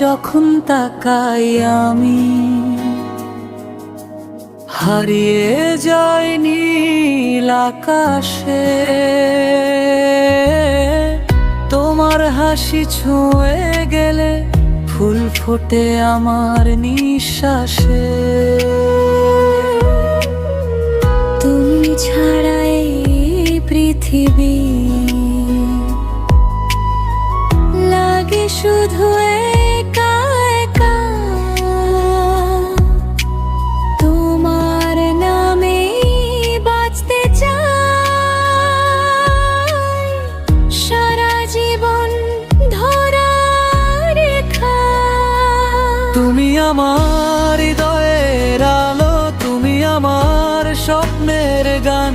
যখন তাকাই আমি, হারিয়ে যায় নীল আকাশে। তোমার হাসি ছুঁয়ে গেলে ফুল ফোটে আমার নিঃশ্বাসে। তুমি ছাড়া এই পৃথিবী লাগে শুধু একা একা। তোমার নামে বাঁচতে চাই সারা জীবন ধরা রেখা। তুমি আমার হৃদয়ের আলো, তুমি আমার স্বপ্নের গান।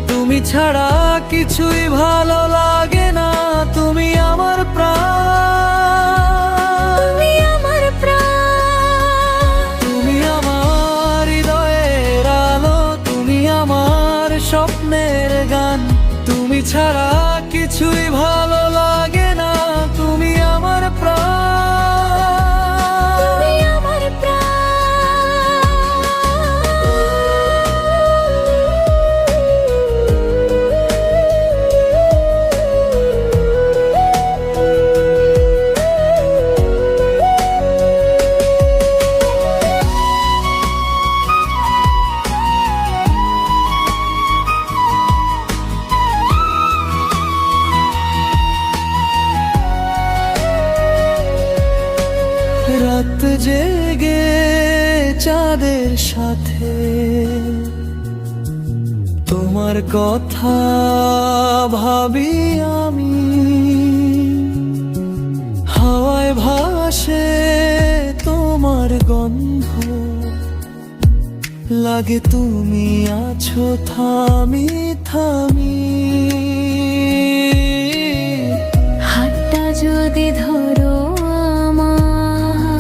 তুমি ছাড়া কিছুই ভালো লাগে না, তুমি আমার প্রাণ। তুমি আমার প্রাণ, তুমি আমার হৃদয়ের আলো, তুমি আমার স্বপ্নের গান। তুমি ছাড়া কিছুই ভালো লাগে না, তুমি আমার প্রাণ। তুমি আমার রাত জেগে চাঁদের সাথে তোমার কথা ভাবি আমি। হাওয়ায় ভাসে তোমার গন্ধ, লাগে তুমি আছো থামি থামি। হাতটা যদি ধরো আমার,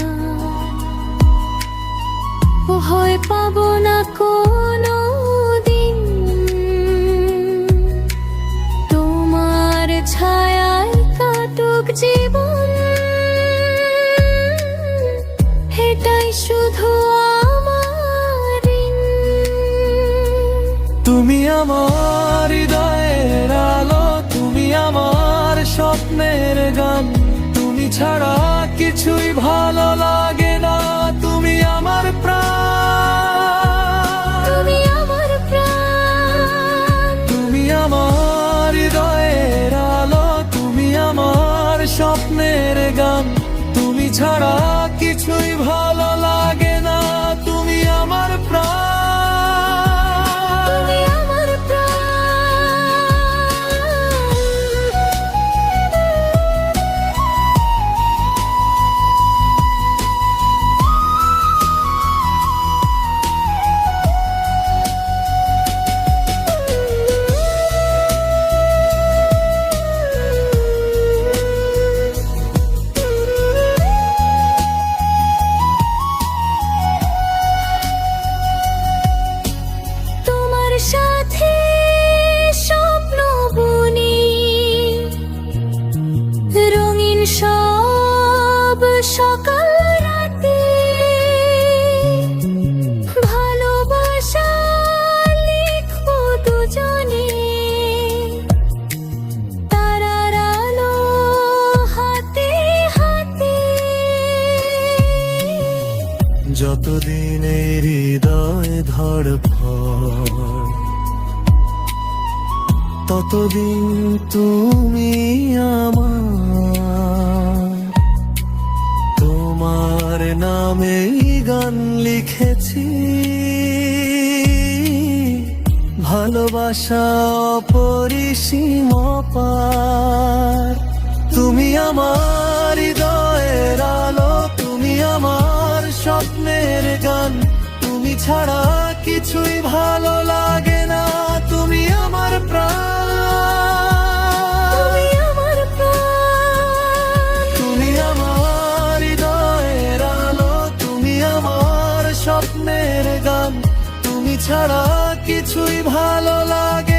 ভয় পাবো না কোনো দিন। তোমার ছায়ায় কাটুক জীবন, এটাই শুধু আমার ঋণ। তুমি আমার হৃদয়ের আলো, তুমি আমার স্বপ্নের গান। তুমি ছাড়া কিছুই ভালো লাগে না, তুমি আমার প্রাণ। তুমি আমার প্রাণ, তুমি আমার হৃদয়ের আলো, তুমি আমার স্বপ্নের গান। তুমি ছাড়া কিছুই ভালো লাগে না, তুমি আমার প্রাণ। তুমি আমার তোমার সাথে স্বপ্ন বুনি, রঙিন সব সকাল রাতে। ভালোবাসা লিখবো দুজনে, তারার আলো হাতে হাতে। যতদিন এই হৃদয় ধড়ফড়, ততদিন তুমি আমার। তোমার নামে গান লিখেছি, ভালোবাসা অপরিসীম পার। তুমি আমার হৃদয়ের আলো, তুমি আমার স্বপ্নের গান। তুমি ছাড়া কিছুই ভালো লাগে না, তুমি আমার প্রাণ। তুমি আমার প্রাণ, তুমি আমার হৃদয়ের আলো, তুমি আমার স্বপ্নের গান। তুমি ছাড়া কিছুই ভালো লাগে